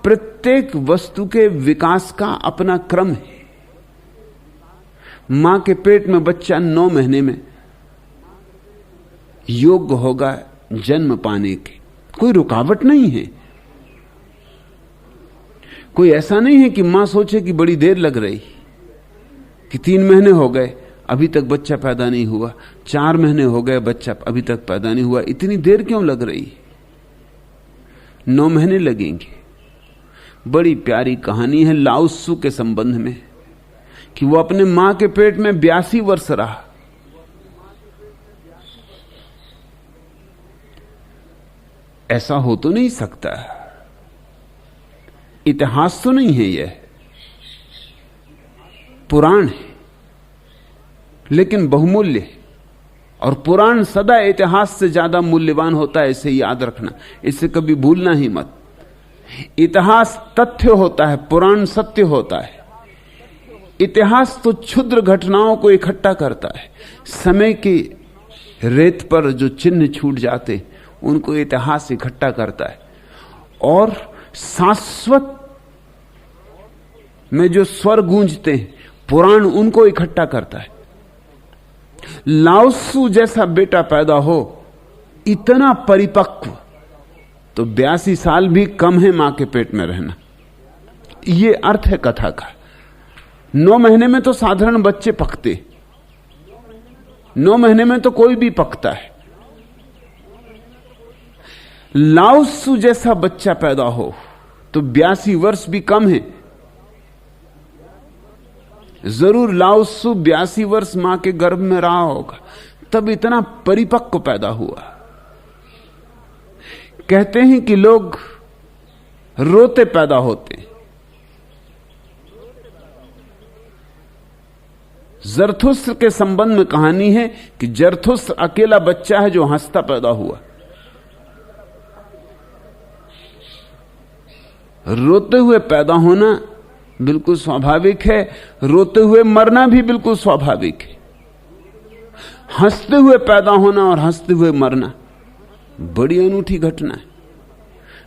प्रत्येक वस्तु के विकास का अपना क्रम है। मां के पेट में बच्चा 9 महीने में योग्य होगा जन्म पाने के, कोई रुकावट नहीं है। कोई ऐसा नहीं है कि मां सोचे कि बड़ी देर लग रही, कि 3 महीने हो गए अभी तक बच्चा पैदा नहीं हुआ, 4 महीने हो गए बच्चा अभी तक पैदा नहीं हुआ, इतनी देर क्यों लग रही? 9 महीने लगेंगे। बड़ी प्यारी कहानी है लाओ त्सु के संबंध में कि वो अपने मां के पेट में 82 वर्ष रहा। ऐसा हो तो नहीं सकता, इतिहास तो नहीं है, यह पुराण है, लेकिन बहुमूल्य है। और पुराण सदा इतिहास से ज्यादा मूल्यवान होता है, इसे याद रखना, इसे कभी भूलना ही मत। इतिहास तथ्य होता है, पुराण सत्य होता है। इतिहास तो क्षुद्र घटनाओं को इकट्ठा करता है। समय की रेत पर जो चिन्ह छूट जाते उनको इतिहास इकट्ठा करता है, और शाश्वत में जो स्वर गूंजते हैं पुराण उनको इकट्ठा करता है। लाओ त्सु जैसा बेटा पैदा हो, इतना परिपक्व, तो 82 साल भी कम है मां के पेट में रहना। यह अर्थ है कथा का। 9 महीने में तो साधारण बच्चे पकते, 9 महीने में तो कोई भी पकता है। लाओ त्सु जैसा बच्चा पैदा हो तो 82 वर्ष भी कम है। जरूर लाओ त्सु 82 वर्ष मां के गर्भ में रहा होगा, तब इतना परिपक्व पैदा हुआ। कहते हैं कि लोग रोते पैदा होते। जरथुस्त्र के संबंध में कहानी है कि जरथुस्त्र अकेला बच्चा है जो हंसता पैदा हुआ। रोते हुए पैदा होना बिल्कुल स्वाभाविक है, रोते हुए मरना भी बिल्कुल स्वाभाविक है। हंसते हुए पैदा होना और हंसते हुए मरना बड़ी अनूठी घटना है।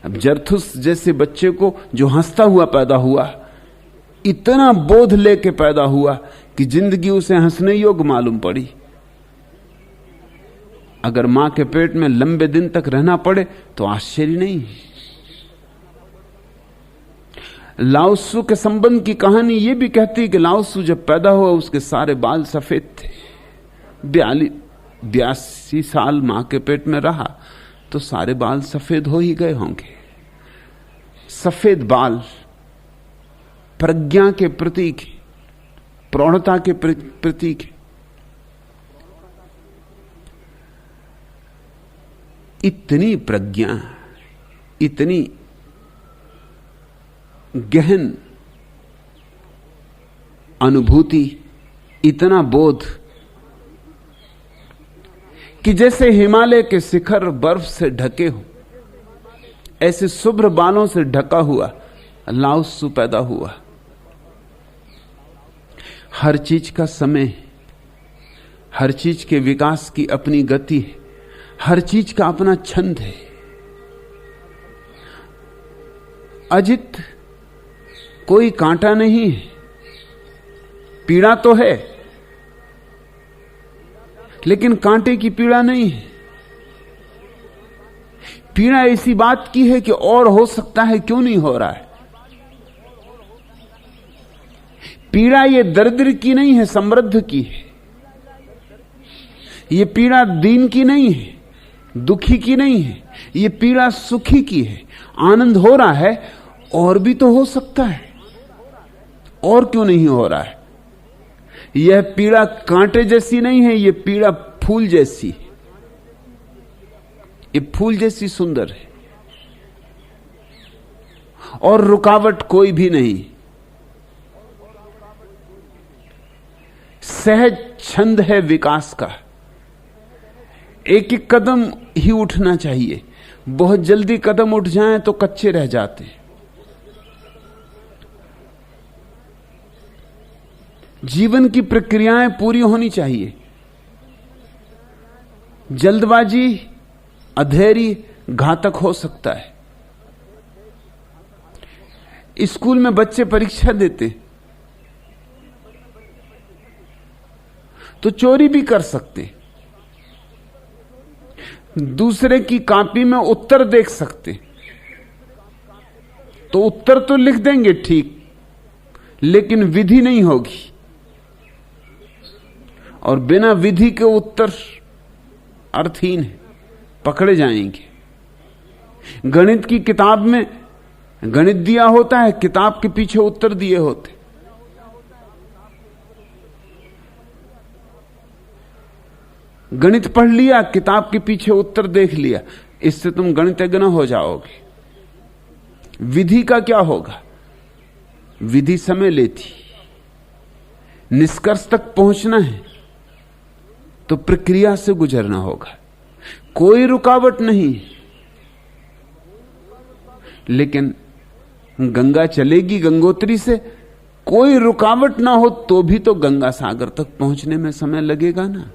अब जरथुस जैसे बच्चे को जो हंसता हुआ पैदा हुआ, इतना बोध लेके पैदा हुआ कि जिंदगी उसे हंसने योग्य मालूम पड़ी। अगर मां के पेट में लंबे दिन तक रहना पड़े तो आश्चर्य नहीं है। लाओ त्सु के संबंध की कहानी यह भी कहती है कि लाओ त्सु जब पैदा हुआ उसके सारे बाल सफेद थे। 82 साल मां के पेट में रहा तो सारे बाल सफेद हो ही गए होंगे। सफेद बाल प्रज्ञा के प्रतीक, प्रौढ़ता के प्रतीक। इतनी प्रज्ञा, इतनी गहन अनुभूति, इतना बोध कि जैसे हिमालय के शिखर बर्फ से ढके हो, ऐसे शुभ्र बालों से ढका हुआ लाओ त्सु पैदा हुआ। हर चीज का समय, हर चीज के विकास की अपनी गति है, हर चीज का अपना छंद है। अजित कोई कांटा नहीं है, पीड़ा तो है लेकिन कांटे की पीड़ा नहीं है। पीड़ा इसी बात की है कि और हो सकता है, क्यों नहीं हो रहा है। पीड़ा ये दरिद्र की नहीं है, समृद्ध की है। ये पीड़ा दीन की नहीं है, दुखी की नहीं है। ये पीड़ा सुखी की है। आनंद हो रहा है, और भी तो हो सकता है, और क्यों नहीं हो रहा है। यह पीड़ा कांटे जैसी नहीं है, यह पीड़ा फूल जैसी। ये फूल जैसी सुंदर है, और रुकावट कोई भी नहीं। सहज छंद है विकास का। एक एक कदम ही उठना चाहिए। बहुत जल्दी कदम उठ जाएं तो कच्चे रह जाते हैं। जीवन की प्रक्रियाएं पूरी होनी चाहिए। जल्दबाजी, अधैर्य घातक हो सकता है। स्कूल में बच्चे परीक्षा देते तो चोरी भी कर सकते, दूसरे की कॉपी में उत्तर देख सकते, तो उत्तर तो लिख देंगे ठीक, लेकिन विधि नहीं होगी, और बिना विधि के उत्तर अर्थहीन है, पकड़े जाएंगे। गणित की किताब में गणित दिया होता है, किताब के पीछे उत्तर दिए होते। गणित पढ़ लिया, किताब के पीछे उत्तर देख लिया, इससे तुम गणितज्ञ न हो जाओगे। विधि का क्या होगा? विधि समय लेती, निष्कर्ष तक पहुंचना है तो प्रक्रिया से गुजरना होगा, कोई रुकावट नहीं। लेकिन गंगा चलेगी गंगोत्री से, कोई रुकावट ना हो तो भी तो गंगा सागर तक पहुंचने में समय लगेगा ना।